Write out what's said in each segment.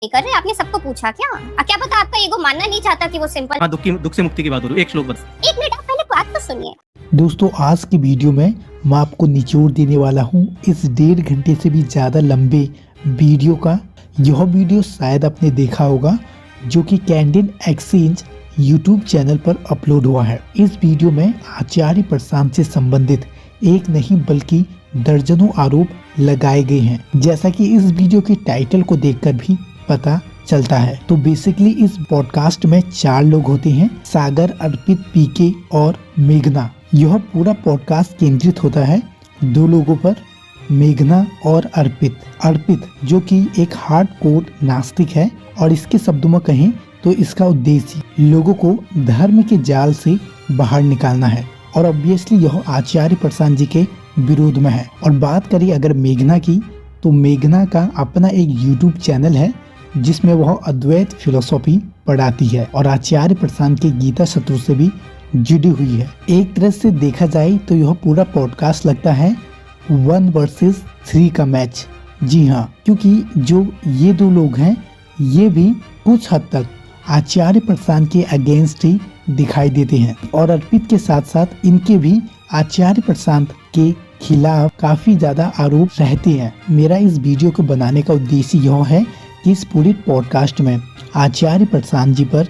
नहीं कर रहे। आपने सबको पूछा क्या? क्या पता आपका ईगो मानना नहीं चाहता कि वो सिंपल। हाँ, दुख से मुक्ति की बात हो रही है। एक श्लोक बस। एक मिनट, आप पहले बात तो सुनिए। दोस्तों आज की वीडियो में मैं आपको निचोड़ देने वाला हूँ इस 1.5 घंटे से भी ज़्यादा लंबे वीडियो का। यह वीडियो शायद आपने देखा होगा, जो कि कैंडिड एक्सचेंज यूट्यूब चैनल पर अपलोड हुआ है। इस वीडियो में आचार्य प्रशांत से संबंधित एक नहीं बल्कि दर्जनों आरोप लगाए गए हैं, जैसा कि इस वीडियो के टाइटल को देखकर भी पता चलता है। तो बेसिकली इस पॉडकास्ट में 4 लोग होते हैं, सागर, अर्पित, पीके और मेघना। यह पूरा पॉडकास्ट केंद्रित होता है 2 लोगों पर, मेघना और अर्पित। अर्पित जो कि एक हार्डकोर नास्तिक है और इसके शब्दों में कहें तो इसका उद्देश्य लोगों को धर्म के जाल से बाहर निकालना है और ऑब्वियसली यह आचार्य प्रशांत जी के विरोध में है। और बात करें अगर मेघना की, तो मेघना का अपना एक यूट्यूब चैनल है जिसमें वह अद्वैत फिलोसॉफी पढ़ाती है और आचार्य प्रशांत के गीता शत्रु से भी जुड़ी हुई है। एक तरह से देखा जाए तो यह पूरा पॉडकास्ट लगता है 1 वर्सेस 3 का मैच। जी हाँ, क्योंकि जो ये 2 लोग हैं ये भी कुछ हद तक आचार्य प्रशांत के अगेंस्ट ही दिखाई देते हैं और अर्पित के साथ साथ इनके भी आचार्य प्रशांत के खिलाफ काफी ज्यादा आरोप रहते हैं। मेरा इस वीडियो को बनाने का उद्देश्य यह है कि इस पूरे पॉडकास्ट में आचार्य प्रशांत जी पर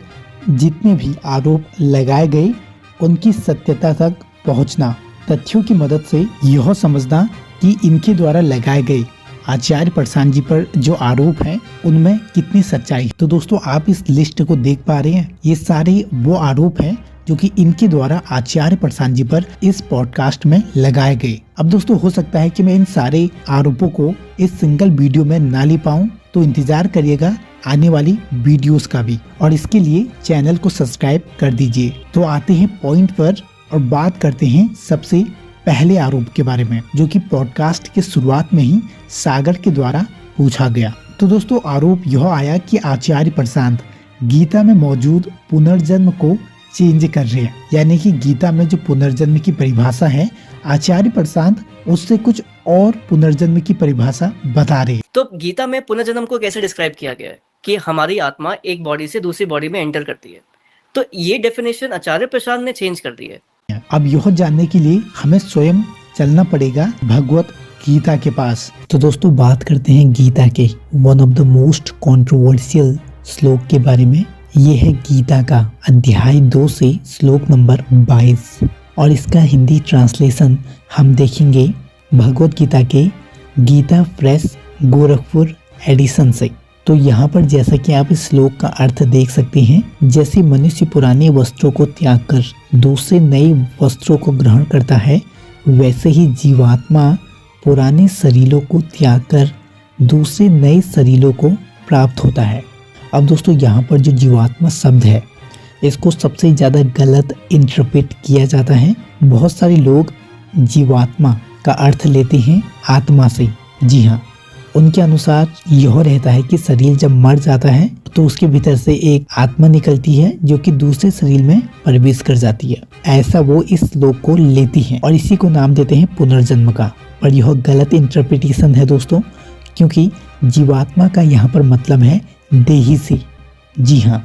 जितने भी आरोप लगाए गए उनकी सत्यता तक पहुंचना, तथ्यों की मदद से यह समझना कि इनके द्वारा लगाए गए आचार्य प्रशांत जी पर जो आरोप हैं उनमें कितनी सच्चाई है। तो दोस्तों आप इस लिस्ट को देख पा रहे हैं, ये सारे वो आरोप हैं जो कि इनके द्वारा आचार्य प्रशांत जी पर इस पॉडकास्ट में लगाए गए। अब दोस्तों हो सकता है कि मैं इन सारे आरोपों को इस सिंगल वीडियो में ना ले पाऊं, तो इंतजार करिएगा आने वाली वीडियोस का भी, और इसके लिए चैनल को सब्सक्राइब कर दीजिए। तो आते हैं पॉइंट पर और बात करते हैं सबसे पहले आरोप के बारे में, जो कि पॉडकास्ट के शुरुआत में ही सागर के द्वारा पूछा गया। तो दोस्तों आरोप यह आया कि आचार्य प्रशांत गीता में मौजूद पुनर्जन्म को चेंज कर रहे हैं, यानी कि गीता में जो पुनर्जन्म की परिभाषा है आचार्य प्रशांत उससे कुछ और पुनर्जन्म की परिभाषा बता रहे हैं। तो गीता में पुनर्जन्म को कैसे डिस्क्राइब किया गया है कि हमारी आत्मा एक बॉडी से दूसरी बॉडी में एंटर करती है, तो ये डेफिनेशन आचार्य प्रशांत ने चेंज कर दी है। अब यह जानने के लिए हमें स्वयं चलना पड़ेगा भगवत गीता के पास। तो दोस्तों बात करते हैं गीता के one of the most controversial श्लोक के बारे में। ये है गीता का अध्याय 2 से श्लोक नंबर 22 और इसका हिंदी ट्रांसलेशन हम देखेंगे भगवत गीता के गीता प्रेस गोरखपुर एडिशन से। तो यहाँ पर जैसा कि आप इस श्लोक का अर्थ देख सकते हैं, जैसे मनुष्य पुराने वस्त्रों को त्याग कर दूसरे नए वस्त्रों को ग्रहण करता है, वैसे ही जीवात्मा पुराने शरीरों को त्याग कर दूसरे नए शरीरों को प्राप्त होता है। अब दोस्तों यहाँ पर जो जीवात्मा शब्द है इसको सबसे ज़्यादा गलत इंटरप्रेट किया जाता है। बहुत सारे लोग जीवात्मा का अर्थ लेते हैं आत्मा से। जी हाँ, उनके अनुसार यह रहता है कि शरीर जब मर जाता है तो उसके भीतर से एक आत्मा निकलती है जो कि दूसरे शरीर में प्रवेश कर जाती है। ऐसा वो इस श्लोक को लेती है और इसी को नाम देते हैं पुनर्जन्म का। पर यह गलत इंटरप्रिटेशन है दोस्तों, क्योंकि जीवात्मा का यहाँ पर मतलब है देही से। जी हाँ,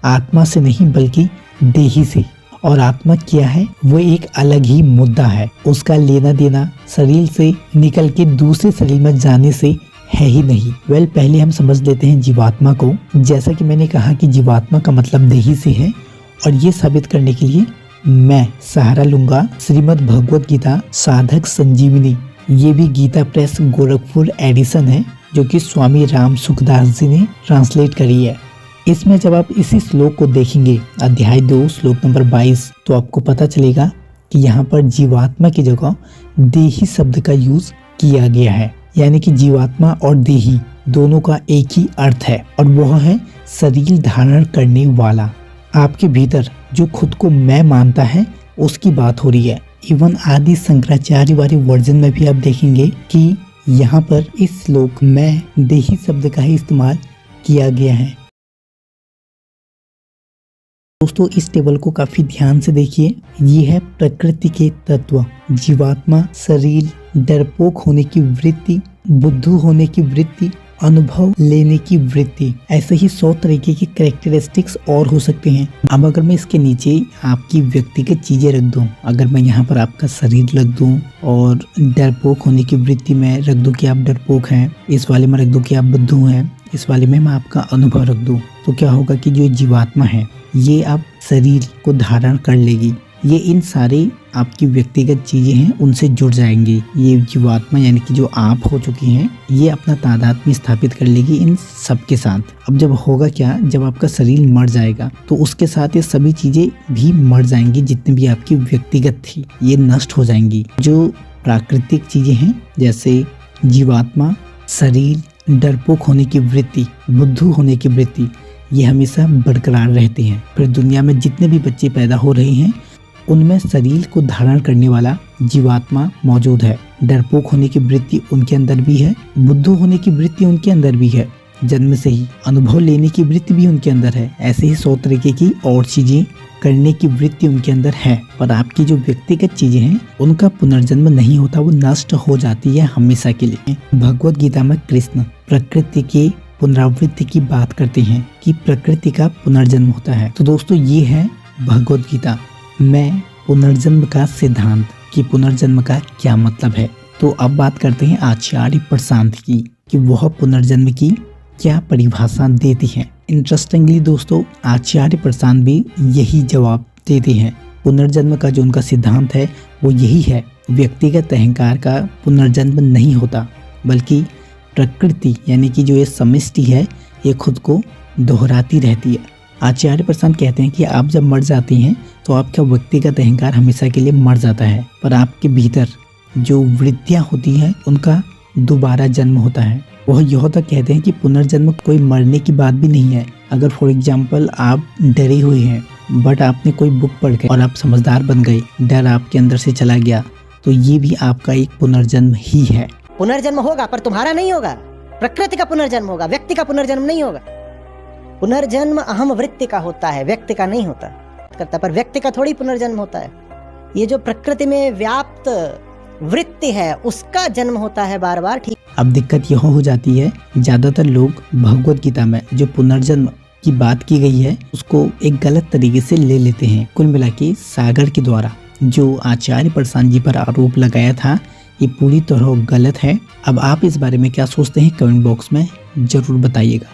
आत्मा से नहीं बल्कि देही से। और आत्मा क्या है वो एक अलग ही मुद्दा है, उसका लेना देना शरीर से निकल के दूसरे शरीर में जाने से है ही नहीं। पहले हम समझ लेते हैं जीवात्मा को। जैसा कि मैंने कहा कि जीवात्मा का मतलब देही से है, और ये साबित करने के लिए मैं सहारा लूंगा श्रीमद् भगवत गीता साधक संजीवनी। ये भी गीता प्रेस गोरखपुर एडिशन है जो कि स्वामी राम सुखदास जी ने ट्रांसलेट करी है। इसमें जब आप इसी श्लोक को देखेंगे अध्याय 2 श्लोक नंबर 22, तो आपको पता चलेगा कि यहाँ पर जीवात्मा की जगह देही शब्द का यूज किया गया है, यानी कि जीवात्मा और देही दोनों का एक ही अर्थ है और वह है शरीर धारण करने वाला। आपके भीतर जो खुद को मैं मानता है उसकी बात हो रही है। इवन आदि शंकराचार्य वाले वर्जन में भी आप देखेंगे कि यहाँ पर इस श्लोक में देही शब्द का ही इस्तेमाल किया गया है। दोस्तों इस टेबल को काफी ध्यान से देखिए। ये है प्रकृति के तत्व, जीवात्मा, शरीर, डरपोक होने की वृत्ति, बुद्धू होने की वृत्ति, अनुभव लेने की वृत्ति। ऐसे ही 100 तरीके के कैरेक्टरिस्टिक्स और हो सकते हैं। अब अगर मैं इसके नीचे आपकी व्यक्तिगत चीजें रख दूं, अगर मैं यहाँ पर आपका शरीर रख दूं और डरपोक होने की वृत्ति में रख दूं कि आप डरपोक हैं, इस वाले में रख दूं कि आप बुद्धू हैं, इस वाले में मैं आपका अनुभव रख दूं, तो क्या होगा कि जो जीवात्मा है ये आप शरीर को धारण कर लेगी। ये इन सारे आपकी व्यक्तिगत चीजें हैं उनसे जुड़ जाएंगी। ये जीवात्मा यानी कि जो आप हो चुकी हैं ये अपना तादात्म्य स्थापित कर लेगी इन सब के साथ। अब जब होगा क्या, जब आपका शरीर मर जाएगा तो उसके साथ ये सभी चीजें भी मर जाएंगी, जितनी भी आपकी व्यक्तिगत थी ये नष्ट हो जाएंगी। जो प्राकृतिक चीजें हैं जैसे जीवात्मा, शरीर, डरपोक होने की वृत्ति, बुद्धू होने की वृत्ति, ये हमेशा बरकरार रहते हैं। फिर दुनिया में जितने भी बच्चे पैदा हो रहे हैं उनमें शरीर को धारण करने वाला जीवात्मा मौजूद है। डरपोक होने की वृत्ति उनके अंदर भी है, बुद्धू होने की वृत्ति उनके अंदर भी है, जन्म से ही अनुभव लेने की वृत्ति भी उनके अंदर है। ऐसे ही 100 तरीके की और चीजें करने की वृत्ति उनके अंदर है। पर आपकी जो व्यक्तिगत चीजें हैं उनका पुनर्जन्म नहीं होता, वो नष्ट हो जाती है हमेशा के लिए। भगवत गीता में कृष्ण प्रकृति के पुनरावृत्ति की बात करते हैं कि प्रकृति का पुनर्जन्म होता है। तो दोस्तों ये है भगवत गीता में पुनर्जन्म का सिद्धांत कि पुनर्जन्म का क्या मतलब है। तो अब बात करते हैं आचार्य प्रशांत की कि वह पुनर्जन्म की क्या परिभाषा देती हैं। इंटरेस्टिंगली दोस्तों आचार्य प्रशांत भी यही जवाब देते हैं। पुनर्जन्म का जो उनका सिद्धांत है वो यही है, व्यक्तिगत अहंकार का पुनर्जन्म नहीं होता, बल्कि प्रकृति यानी कि जो ये समष्टि है ये खुद को दोहराती रहती है। आचार्य प्रशांत कहते हैं कि आप जब मर जाती हैं तो आपका व्यक्तिगत अहंकार हमेशा के लिए मर जाता है, पर आपके भीतर जो वृत्तियां होती हैं उनका दोबारा जन्म होता है। वह यह तक कहते हैं कि पुनर्जन्म कोई मरने की बात भी नहीं है। अगर फॉर एग्जाम्पल आप डरे हुए हैं बट आपने कोई बुक पढ़ के और आप समझदार बन गए, डर आपके अंदर से चला गया, तो ये भी आपका एक पुनर्जन्म ही है। पुनर्जन्म होगा पर तुम्हारा नहीं होगा, प्रकृति का पुनर्जन्म होगा, व्यक्ति का पुनर्जन्म नहीं होगा। पुनर्जन्म अहम वृत्ति का होता है, व्यक्ति का नहीं होता करता, पर व्यक्ति का थोड़ी पुनर्जन्म होता है। ये जो प्रकृति में व्याप्त वृत्ति है उसका जन्म होता है बार बार। ठीक, अब दिक्कत यह हो जाती है, ज्यादातर लोग भगवत गीता में जो पुनर्जन्म की बात की गई है उसको एक गलत तरीके से ले लेते हैं। कुल मिला के सागर के द्वारा जो आचार्य प्रशांत जी पर आरोप लगाया था ये पूरी तरह गलत है। अब आप इस बारे में क्या सोचते हैं कमेंट बॉक्स में जरूर बताइएगा।